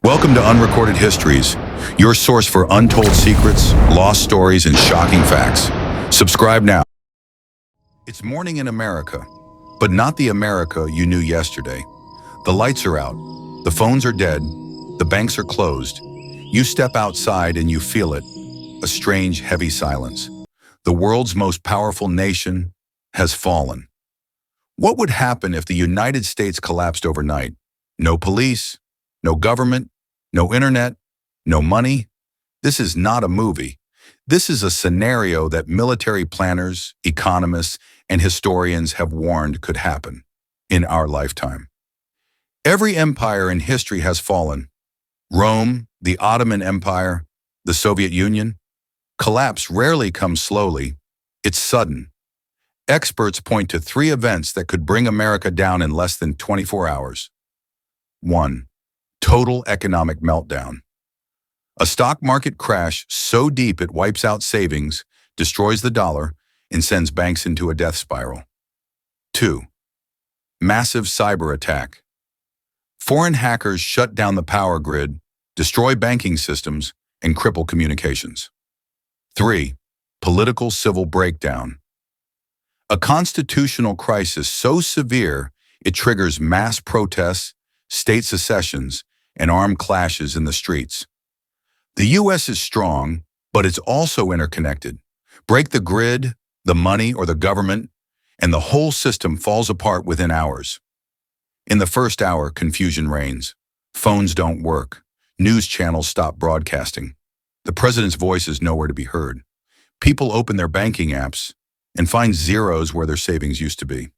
Welcome to Unrecorded Histories, your source for untold secrets, lost stories, and shocking facts. Subscribe now. It's morning in America, but not the America you knew yesterday. The lights are out, the phones are dead, the banks are closed. You step outside and you feel it, a strange, heavy silence. The world's most powerful nation has fallen. What would happen if the United States collapsed overnight? No police, no government, no internet, no money. This is not a movie. This is a scenario that military planners, economists, and historians have warned could happen in our lifetime. Every empire in history has fallen. Rome, the Ottoman Empire, the Soviet Union. Collapse rarely comes slowly. It's sudden. Experts point to three events that could bring America down in less than 24 hours. 1. Total economic meltdown. A stock market crash so deep it wipes out savings, destroys the dollar, and sends banks into a death spiral. 2. Massive cyber attack. Foreign hackers shut down the power grid, destroy banking systems, and cripple communications. 3. Political civil breakdown. A constitutional crisis so severe it triggers mass protests, state secessions, and armed clashes in the streets. The U.S. is strong, but it's also interconnected. Break the grid, the money, or the government, and the whole system falls apart within hours. In the first hour, confusion reigns. Phones don't work. News channels stop broadcasting. The president's voice is nowhere to be heard. People open their banking apps and find zeros where their savings used to be.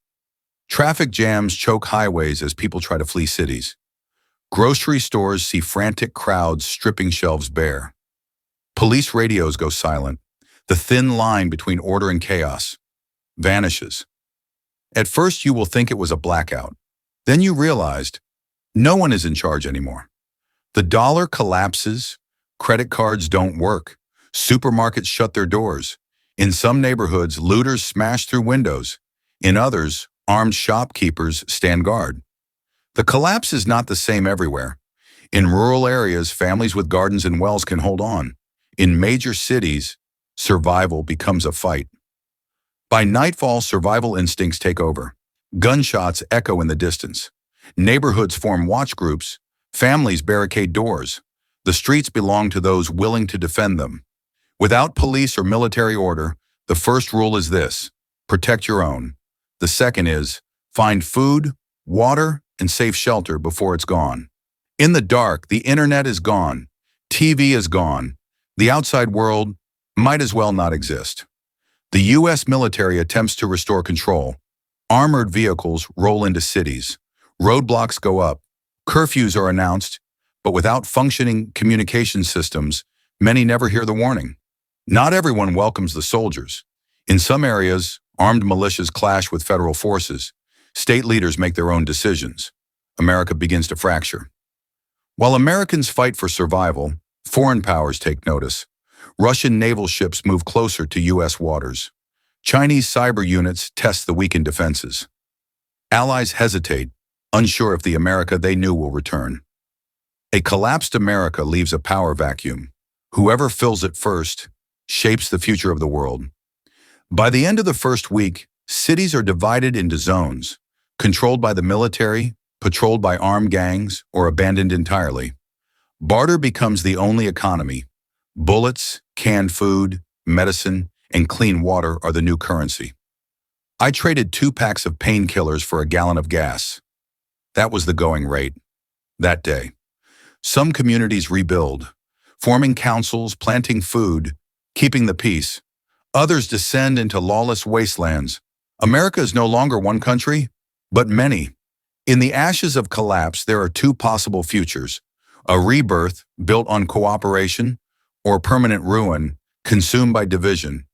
Traffic jams choke highways as people try to flee cities. Grocery stores see frantic crowds stripping shelves bare. Police radios go silent. The thin line between order and chaos vanishes. At first, you will think it was a blackout. Then you realized no one is in charge anymore. The dollar collapses. Credit cards don't work. Supermarkets shut their doors. In some neighborhoods, looters smash through windows. In others, armed shopkeepers stand guard. The collapse is not the same everywhere. In rural areas, families with gardens and wells can hold on. In major cities, survival becomes a fight. By nightfall, survival instincts take over. Gunshots echo in the distance. Neighborhoods form watch groups. Families barricade doors. The streets belong to those willing to defend them. Without police or military order, the first rule is this: protect your own. The second is find food, water, and safe shelter before it's gone. In the dark, the internet is gone. TV is gone. The outside world might as well not exist. The U.S. military attempts to restore control. Armored vehicles roll into cities. Roadblocks go up. Curfews are announced, but without functioning communication systems, many never hear the warning. Not everyone welcomes the soldiers. In some areas, armed militias clash with federal forces. State leaders make their own decisions. America begins to fracture. While Americans fight for survival, foreign powers take notice. Russian naval ships move closer to U.S. waters. Chinese cyber units test the weakened defenses. Allies hesitate, unsure if the America they knew will return. A collapsed America leaves a power vacuum. Whoever fills it first shapes the future of the world. By the end of the first week, cities are divided into zones, controlled by the military, patrolled by armed gangs, or abandoned entirely. Barter becomes the only economy. Bullets, canned food, medicine, and clean water are the new currency. I traded 2 packs of painkillers for a gallon of gas. That was the going rate that day. Some communities rebuild, forming councils, planting food, keeping the peace. Others descend into lawless wastelands. America is no longer one country, but many. In the ashes of collapse, there are 2 possible futures: a rebirth built on cooperation, or permanent ruin consumed by division.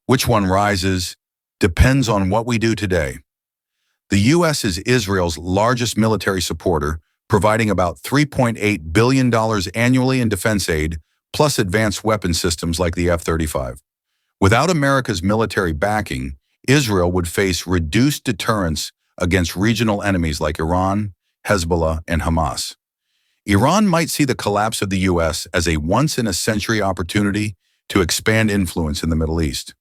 Which one rises depends on what we do today. The U.S. is Israel's largest military supporter, providing about $3.8 billion annually in defense aid, plus advanced weapon systems like the F-35. Without America's military backing, Israel would face reduced deterrence against regional enemies like Iran, Hezbollah, and Hamas. Iran might see the collapse of the U.S. as a once-in-a-century opportunity to expand influence in the Middle East.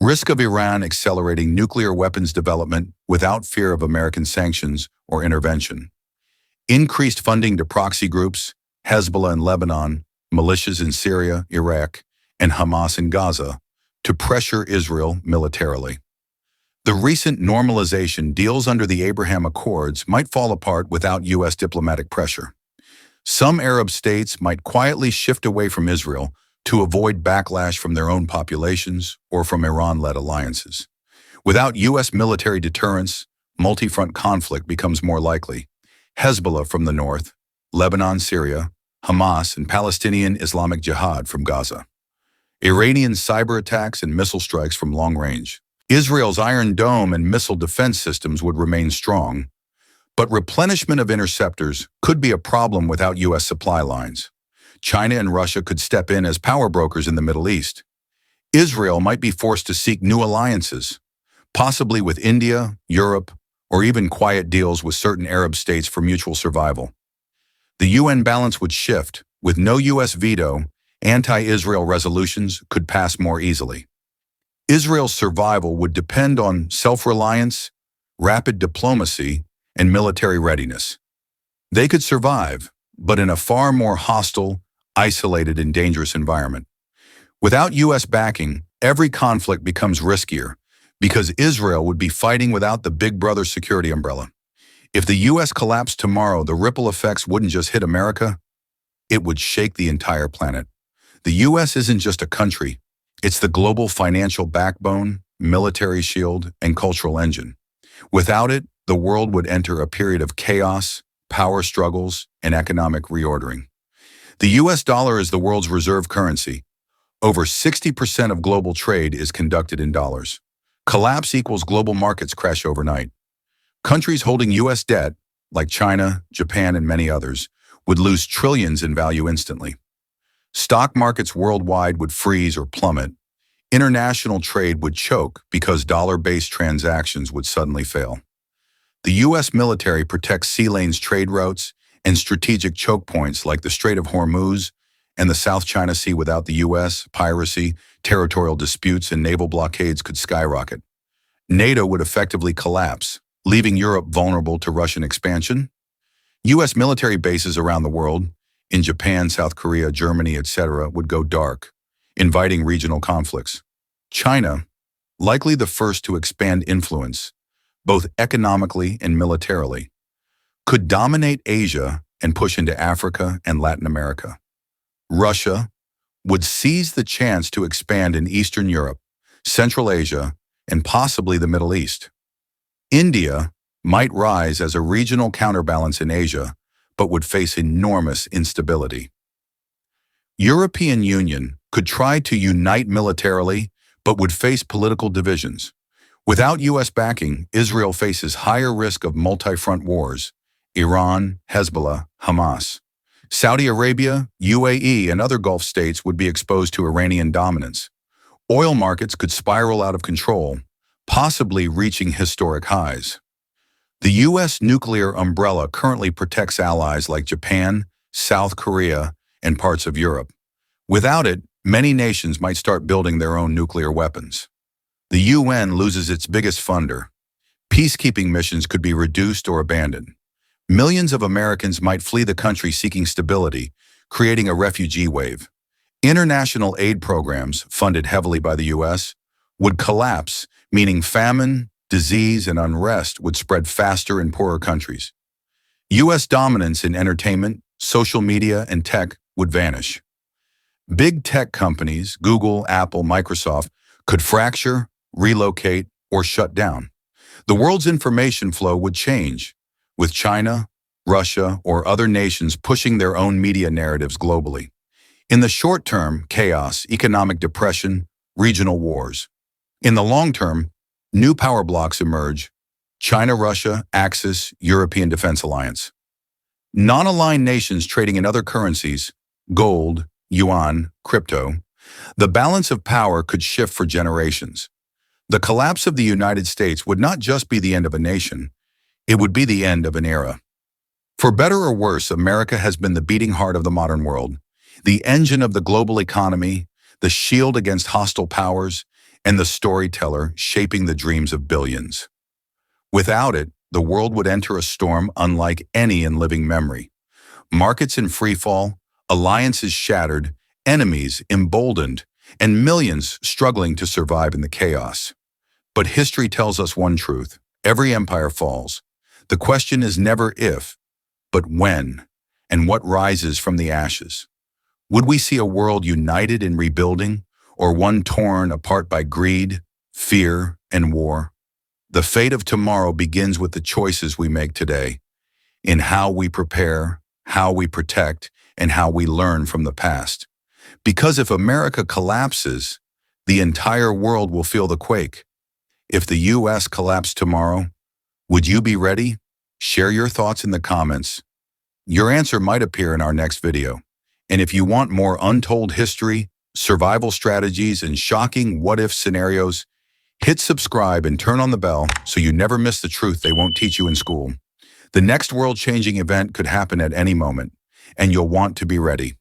Risk of Iran accelerating nuclear weapons development without fear of American sanctions or intervention. Increased funding to proxy groups, Hezbollah in Lebanon, militias in Syria, Iraq, and Hamas in Gaza, to pressure Israel militarily. The recent normalization deals under the Abraham Accords might fall apart without U.S. diplomatic pressure. Some Arab states might quietly shift away from Israel to avoid backlash from their own populations or from Iran-led alliances. Without U.S. military deterrence, multi-front conflict becomes more likely. Hezbollah from the north, Lebanon, Syria, Hamas, and Palestinian Islamic Jihad from Gaza. Iranian cyber attacks and missile strikes from long range. Israel's Iron Dome and missile defense systems would remain strong, but replenishment of interceptors could be a problem without U.S. supply lines. China and Russia could step in as power brokers in the Middle East. Israel might be forced to seek new alliances, possibly with India, Europe, or even quiet deals with certain Arab states for mutual survival. The UN balance would shift. With no U.S. veto, anti-Israel resolutions could pass more easily. Israel's survival would depend on self-reliance, rapid diplomacy, and military readiness. They could survive, but in a far more hostile, isolated, and dangerous environment. Without U.S. backing, every conflict becomes riskier because Israel would be fighting without the Big Brother security umbrella. If the U.S. collapsed tomorrow, the ripple effects wouldn't just hit America, it would shake the entire planet. The U.S. isn't just a country, it's the global financial backbone, military shield, and cultural engine. Without it, the world would enter a period of chaos, power struggles, and economic reordering. The U.S. dollar is the world's reserve currency. Over 60% of global trade is conducted in dollars. Collapse equals global markets crash overnight. Countries holding U.S. debt, like China, Japan, and many others, would lose trillions in value instantly. Stock markets worldwide would freeze or plummet. International trade would choke because dollar-based transactions would suddenly fail. The U.S. military protects sea lanes, trade routes, and strategic choke points like the Strait of Hormuz and the South China Sea. Without the U.S., piracy, territorial disputes, and naval blockades could skyrocket. NATO would effectively collapse, leaving Europe vulnerable to Russian expansion. U.S. military bases around the world, in Japan, South Korea, Germany, etc., would go dark, inviting regional conflicts. China, likely the first to expand influence, both economically and militarily, could dominate Asia and push into Africa and Latin America. Russia would seize the chance to expand in Eastern Europe, Central Asia, and possibly the Middle East. India might rise as a regional counterbalance in Asia, but would face enormous instability. European Union could try to unite militarily, but would face political divisions. Without U.S. backing, Israel faces higher risk of multi-front wars: Iran, Hezbollah, Hamas. Saudi Arabia, UAE, and other Gulf states would be exposed to Iranian dominance. Oil markets could spiral out of control, possibly reaching historic highs. The U.S. nuclear umbrella currently protects allies like Japan, South Korea, and parts of Europe. Without it, many nations might start building their own nuclear weapons. The UN loses its biggest funder. Peacekeeping missions could be reduced or abandoned. Millions of Americans might flee the country seeking stability, creating a refugee wave. International aid programs, funded heavily by the U.S., would collapse, meaning famine, disease, and unrest would spread faster in poorer countries. U.S. dominance in entertainment, social media, and tech would vanish. Big tech companies, Google, Apple, Microsoft, could fracture, relocate, or shut down. The world's information flow would change, with China, Russia, or other nations pushing their own media narratives globally. In the short term, chaos, economic depression, regional wars. In the long term, new power blocks emerge: China, Russia, Axis, European Defense Alliance. Non-aligned nations trading in other currencies, gold, yuan, crypto. The balance of power could shift for generations. The collapse of the United States would not just be the end of a nation, it would be the end of an era. For better or worse, America has been the beating heart of the modern world, the engine of the global economy, the shield against hostile powers, and the storyteller shaping the dreams of billions. Without it, the world would enter a storm unlike any in living memory. Markets in freefall, alliances shattered, enemies emboldened, and millions struggling to survive in the chaos. But history tells us one truth: every empire falls. The question is never if, but when, and what rises from the ashes. Would we see a world united in rebuilding, or one torn apart by greed, fear, and war? The fate of tomorrow begins with the choices we make today, in how we prepare, how we protect, and how we learn from the past. Because if America collapses, the entire world will feel the quake. If the U.S. collapsed tomorrow, would you be ready? Share your thoughts in the comments. Your answer might appear in our next video. And if you want more untold history, survival strategies, and shocking what-if scenarios, hit subscribe and turn on the bell so you never miss the truth they won't teach you in school. The next world-changing event could happen at any moment, and you'll want to be ready.